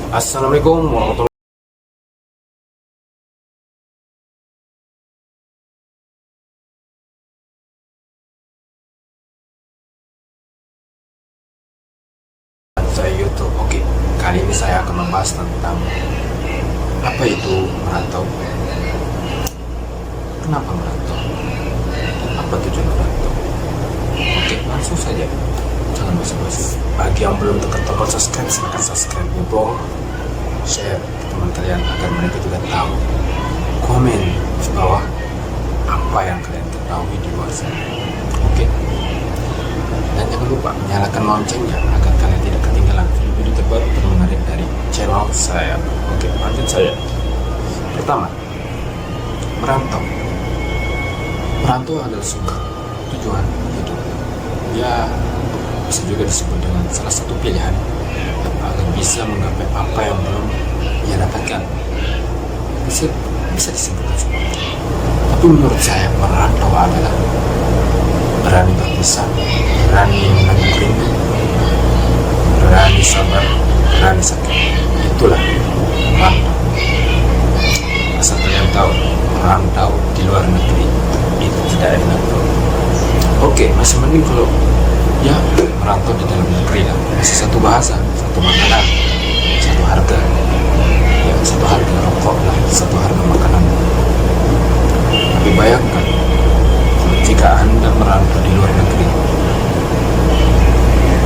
Assalamualaikum warahmatullahi wabarakatuh. Saya YouTube. Oke, kali ini saya akan membahas tentang apa itu merantau, kenapa merantau, dan apa tujuan merantau. Oke, langsung saja. Jangan basa-basi. Bagi yang belum tekan tombol subscribe, silahkan subscribe ya bro. Share ke teman kalian agar mereka juga tahu. Komen di bawah apa yang kalian ketahui di luar sana. Oke. Dan jangan lupa nyalakan loncengnya agar kalian tidak ketinggalan video-video terbaru termenarik dari channel saya. Oke, lanjut saya. Pertama, merantau. Merantau adalah sebuah tujuan hidup. Ya, bisa juga disebut dengan salah satu pilihan agar bisa menggapai apa yang belum ia dapatkan. Bisa disebut seperti itu. Tapi menurut saya merantau adalah berani berpisah, berani menanggung rindu, berani sabar, berani sakit. Itulah merantau. Asal kalian tahu, merantau di luar negeri itu tidak enak bro. Oke, masih mending kalau ya merantau di dalam negeri lah, masih satu bahasa, satu makanan, satu harga, ya satu harga rokok lah, satu harga makanan. Tapi bayangkan jika Anda merantau di luar negeri,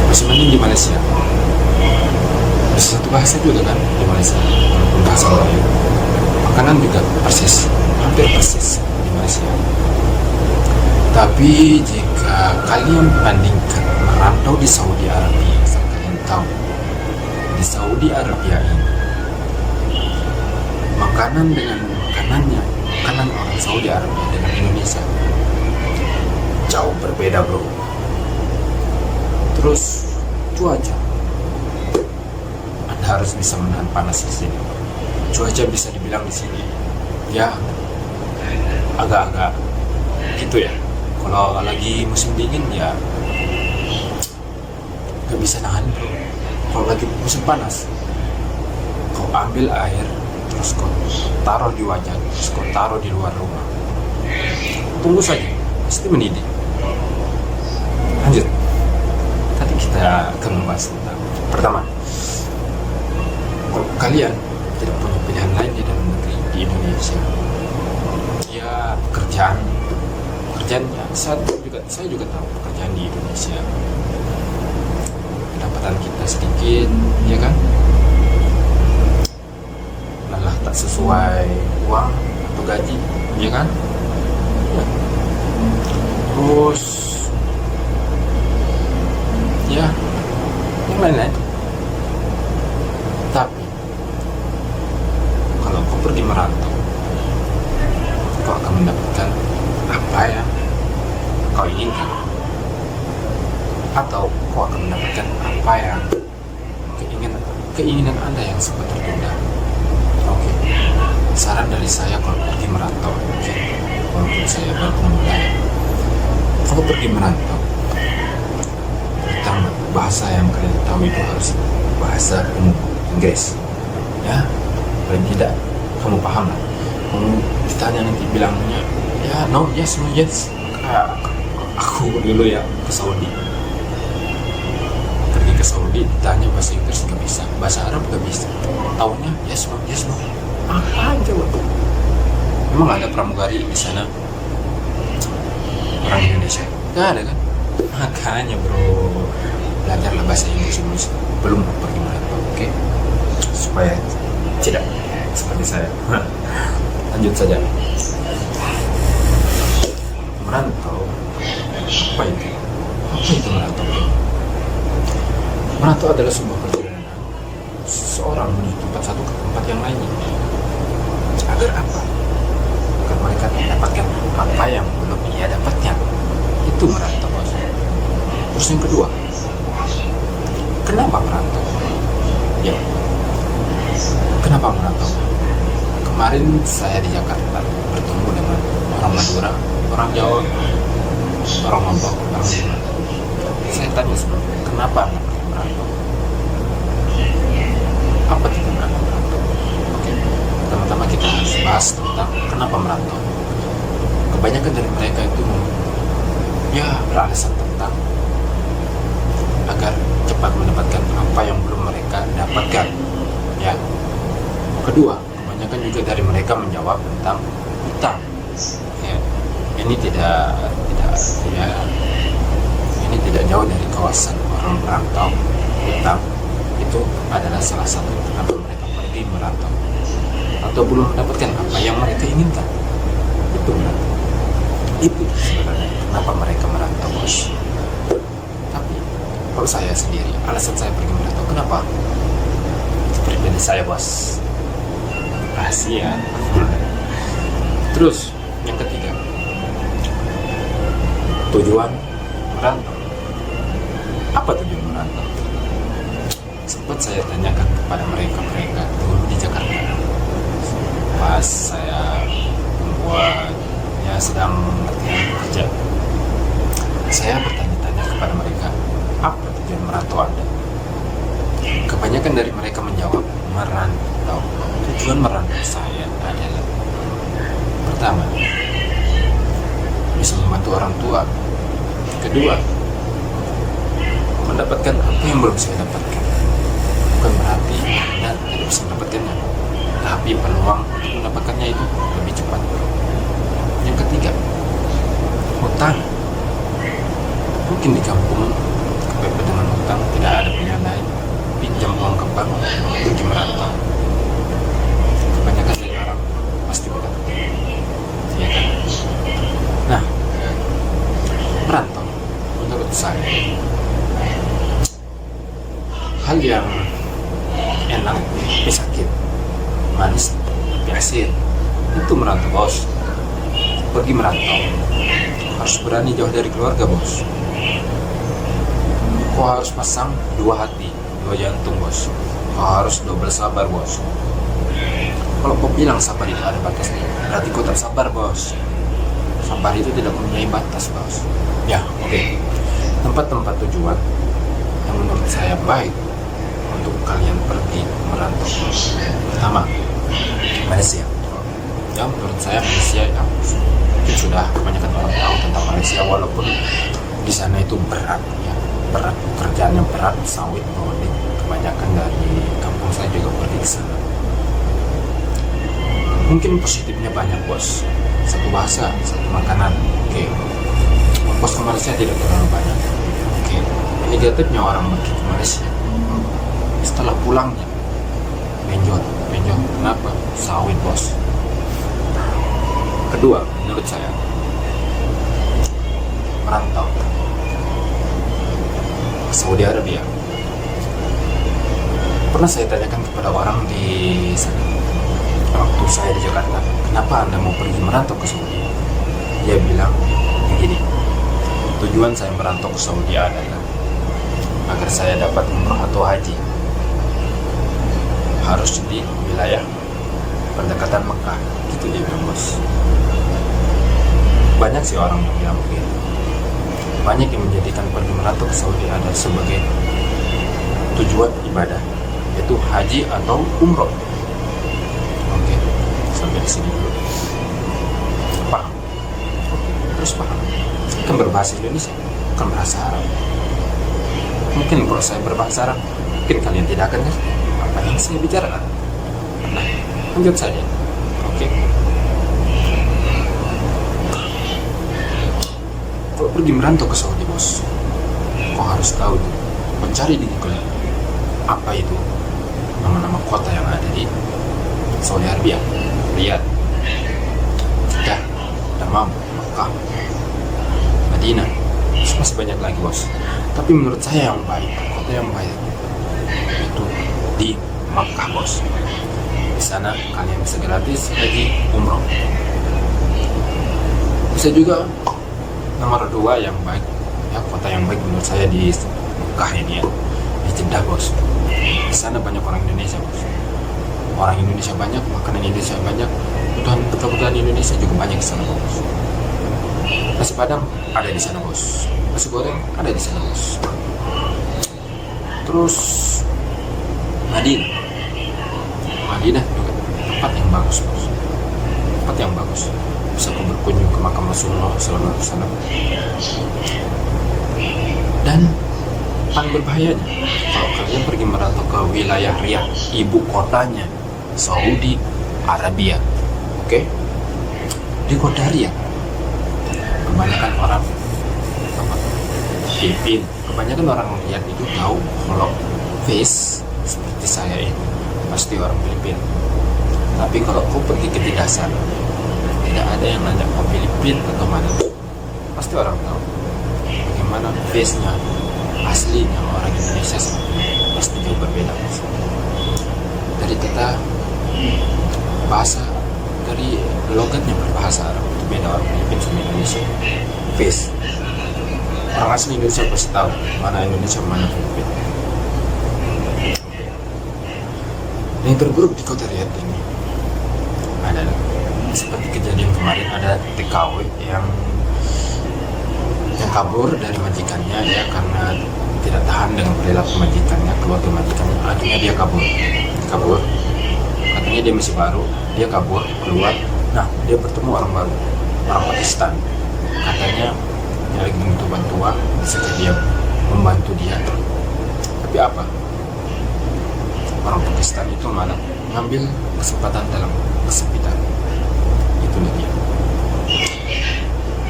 masih mending di Malaysia, bisa satu bahasa juga kan di Malaysia, walaupun bahasa Melayu, makanan juga persis, hampir persis di Malaysia. Tapi jika kalian bandingkan merantau di Saudi Arabia, kalian tahu di Saudi Arabia ini makanan dengan makanan orang Saudi Arabia dengan Indonesia jauh berbeda bro. Terus cuaca, Anda harus bisa menahan panas di sini. Cuaca bisa dibilang di sini ya agak-agak gitu ya. Kalau lagi musim dingin ya gak bisa nahan bro. Kalau lagi musim panas, kau ambil air terus kau taruh di wajah, terus kau taruh di luar rumah, tunggu saja pasti mendidih. Lanjut, tadi kita akan membahas tentang pertama, kalau kalian tidak punya pilihan lain di dalam negeri di Indonesia, ya pekerjaannya saya juga tahu pekerjaan di Indonesia pendapatan kita sedikit, ya kan, malah tak sesuai uang atau gaji, ya kan ya. Terus ya yang lain-lain. Tapi kalau kau pergi merantau, kau akan mendapatkan apa yang kau inginkan, atau kau akan mendapatkan apa yang keinginan Anda yang sempat tertunda. Oke, saran dari saya kalau pergi merantau, oke, walaupun saya baru memulai, kalau pergi merantau, pertama bahasa yang kalian tahu itu harus bahasa umum Inggris, ya, paling tidak kamu paham lah. Kamu ditanya nanti bilangnya ya no yes no yes. Kayak aku dulu ya ke Saudi, pergi ke Saudi ditanya bahasa Inggris gak bisa, bahasa Arab gak bisa, taunya yes no apa coba. Memang ada pramugari di sana orang Indonesia? Gak ada kan? Makanya bro, belajarlah bahasa Inggris dulu belum pergi merantau, oke? Supaya tidak seperti saya. Lanjut saja. Merantau, apa itu? Apa itu merantau? Merantau adalah sebuah perjalanan seseorang menuju tempat satu ke tempat yang lainnya. Agar apa? Agar mereka mendapatkan apa yang belum ia dapatkan. Itu merantau. Terus yang kedua, kenapa merantau? Ya, kenapa merantau? Kemarin saya di Jakarta bertemu dengan orang Madura, orang Jawa, orang Lombok, orang Sunda. Saya tanya kenapa Anda pergi merantau? Apa tujuan kebanyakan dari mereka itu ya beralasan tentang agar cepat mendapatkan apa yang belum mereka dapatkan. Ya. Kedua, kebanyakan juga dari mereka menjawab tentang hutang. Ya. Ini tidak ini tidak jauh dari kawasan orang merantau. Hutang itu adalah salah satu kenapa mereka pergi merantau atau belum mendapatkan apa yang mereka inginkan. Itu sebenarnya kenapa mereka merantau, bos. Tapi kalau saya sendiri, alasan saya pergi merantau kenapa? Pribadi saya, bos, rahasia. Terus yang ketiga, tujuan merantau. Apa tujuan merantau? Sempat saya tanyakan kepada mereka dulu di Jakarta pas saya membuat sedang latihan kerja. Saya bertanya-tanya kepada mereka, apa tujuan merantau Anda? Kebanyakan dari mereka menjawab, merantau. Tujuan merantau saya adalah pertama, bisa membantu orang tua. Kedua, mendapatkan apa yang belum saya dapatkan. Bukan berarti Anda tidak bisa mendapatkannya, tapi peluang untuk mendapatkannya itu lebih cepat. Yang ketiga, hutang. Mungkin di kampung kepepet dengan hutang, tidak ada pilihan lain, pinjam uang ke bank, pergi merantau. Kebanyakan dari orang pasti begitu, ya kan? Nah, merantau menurut saya hal yang enak tapi sakit, manis tapi asin. Itu merantau, bos. Pergi merantau harus berani jauh dari keluarga, bos. Kau harus pasang dua hati, dua jantung, bos. Kau harus double sabar, bos. Kalau kau bilang sabar itu ada batasnya, berarti kau tak sabar, bos. Sabar itu tidak mempunyai batas, bos. Ya, oke. Tempat-tempat tujuan yang menurut saya baik untuk kalian pergi merantau. Pertama, Malaysia. Ya, menurut saya Malaysia ya, sudah kebanyakan orang tahu tentang Malaysia, walaupun di sana itu berat, ya, berat, pekerjaannya berat, sawit, bawang. Kebanyakan dari kampung saya juga pergi ke sana. Mungkin positifnya banyak, bos. Satu bahasa, satu makanan. Oke. Bos ke Malaysia tidak terlalu banyak. Oke. Negatifnya orang pergi ke Malaysia, setelah pulangnya benjot. Kenapa? Sawit, bos. Kedua, menurut saya merantau ke Saudi Arabia. Pernah saya tanyakan kepada orang di sana waktu saya di Jakarta, kenapa Anda mau pergi merantau ke Saudi? Dia bilang begini, tujuan saya merantau ke Saudi adalah agar saya dapat umroh atau haji, harus di wilayah pendekatan Mekah. Gitu dia bilang, bos. Banyak sih orang yang bilang begitu. Banyak yang menjadikan pergi merantau ke Saudi adalah sebagai tujuan ibadah, yaitu haji atau umroh. Oke, sampai di sini dulu. Paham? Terus paham? Saya kan berbahasa Indonesia, bukan bahasa Arab. Mungkin kalau saya berbahasa Arab, mungkin kalian tidak akan ngerti apa yang saya bicarakan. Nah, lanjut saja. Oke. Kalau pergi merantau ke Saudi, bos, kau harus tahu itu, mencari di Google apa itu nama-nama kota yang ada di Saudi Arabia. Lihat, Jeddah, Dammam, Makkah, Madinah, masih banyak lagi, bos. Tapi menurut saya yang baik, kota yang baik itu di Makkah, bos. Di sana kalian bisa gratis haji umroh. Bisa juga nomor 2 yang baik, ya, kota yang baik menurut saya di Mekah ini, ya, di Jeddah, bos. Di sana banyak orang Indonesia, bos. Orang Indonesia banyak, makanan Indonesia banyak, kebutuhan Indonesia juga banyak di sana, bos. Nasi Padang ada di sana, bos. Nasi goreng ada di sana, bos. Terus Madinah juga tempat yang bagus, bos. Tempat yang bagus. bisa berkunjung ke makam Rasulullah SAW. Dan paling berbahayanya kalau kalian pergi merantau ke wilayah Riyadh, ibu kotanya Saudi Arabia. Oke, di kota Riyadh kebanyakan orang Filipin, kebanyakan orang Riyadh itu tahu kalau face seperti saya ini pasti orang Filipin. Tapi kalau kau pergi ke dasar, tidak ada yang nanya kau Filipin atau mana, pasti orang tahu bagaimana face-nya aslinya orang Indonesia pasti jauh berbeda. Dari kata bahasa, dari logatnya berbahasa Arab itu beda orang Filipin sama Indonesia. Face orang asli Indonesia pasti tahu mana Indonesia mana Filipin. Yang terburuk di kota Riyadh ini adalah seperti kejadian kemarin, ada TKW yang kabur dari majikannya ya, karena tidak tahan dengan perilaku majikannya, keluarga majikannya, akhirnya dia kabur. Katanya dia masih baru, dia kabur keluar. Nah, dia bertemu orang baru, orang Pakistan. Katanya dia lagi butuh bantuan, bisa dia membantu dia. Tapi apa? Orang Pakistan itu malah ngambil kesempatan dalam kesempitan. Itulah dia.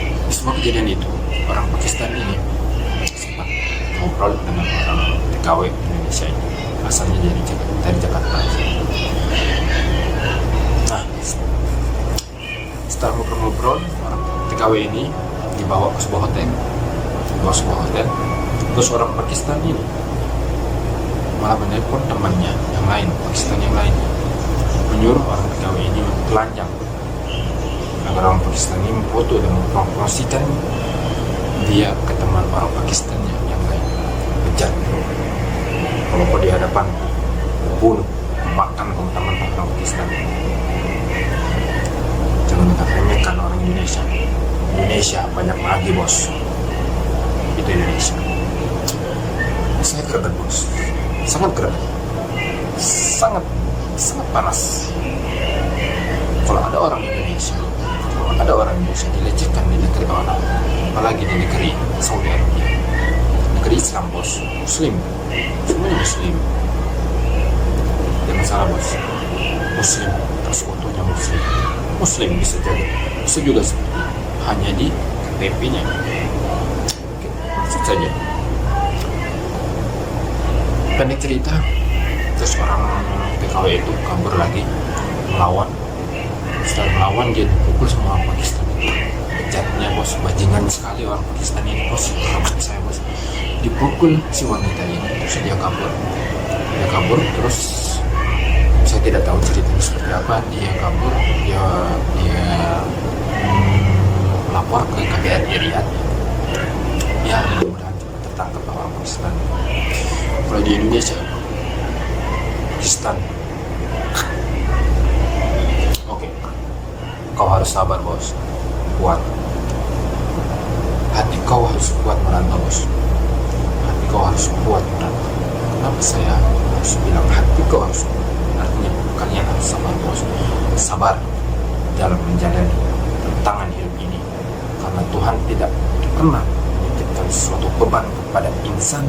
Di semua kejadian itu, orang Pakistan ini sempat ngobrol dengan orang TKW Indonesia ini, asalnya dari Jakarta. Nah, setelah ngobrol-ngobrol, orang TKW ini dibawa ke sebuah hotel. Terus orang Pakistan ini malah menelpon temannya yang lain, Pakistan yang lain, menyuruh orang TKW ini telanjang agar orang Pakistan ini memfoto dan mempromosikan dia ke teman orang Pakistan yang lain. Bejat. Kalau kau di hadapan bunuh, makan teman orang Pakistan. Jangan remehkan orang Indonesia. Indonesia banyak lagi bos. Itu Indonesia. Saya greget bos, sangat greget, sangat panas. Kalau ada orang Indonesia dilecehkan di negeri orang, apalagi di negeri Saudi Arabia, negeri Islam bos, Muslim, semuanya Muslim. Jangan salah bos, Muslim tersekutunya Muslim bisa jadi sejuta seperti hanya di KTP-nya. Oke, maksud saja. Pendek cerita, terus orang TKW itu kabur lagi melawan. Setelah melawan dia dipukul sama orang Pakistan. Bejatnya bos, bajingan sekali orang Pakistan ini bos. Saya bos dipukul si wanita ini, terus dia kabur terus saya tidak tahu ceritanya seperti apa. Dia kabur, dia lapor ke KBRI Riyadh. Ya, mudah-mudahan tertangkap orang Pakistan. Kalau di Indonesia, Pakistan, oke, kau harus sabar bos, kuat. Hati kau harus kuat merantau bos. Hati kau harus kuat merantau. Kenapa saya harus bilang hati kau harus kuat? Artinya kalian harus sabar bos. Sabar dalam menjalani tantangan hidup ini, karena Tuhan tidak pernah menitipkan suatu beban kepada insan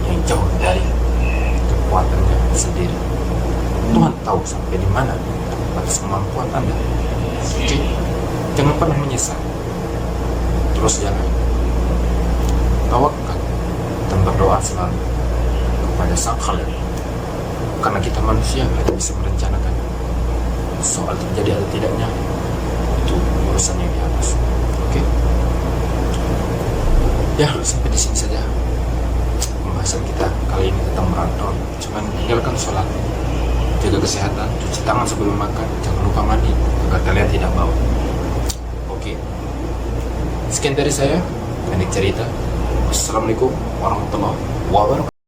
yang jauh dari kekuatannya sendiri. Tuhan tahu sampai di mana batas kemampuan Anda. Oke, jangan pernah menyesal. Terus jangan tawakal dan berdoa selalu kepada Sang Khalik, karena kita manusia hanya bisa merencanakan. Soal terjadi atau tidaknya itu urusan yang di atas. Oke, ya sampai di sini saja pembahasan kita kali ini tentang merantau. Cuman tinggalkan sholat, jaga kesehatan, cuci tangan sebelum makan, jangan lupa mandi agar kalian tidak bau. Oke, sekian dari saya, pendek cerita. Assalamualaikum warahmatullahi wabarakatuh.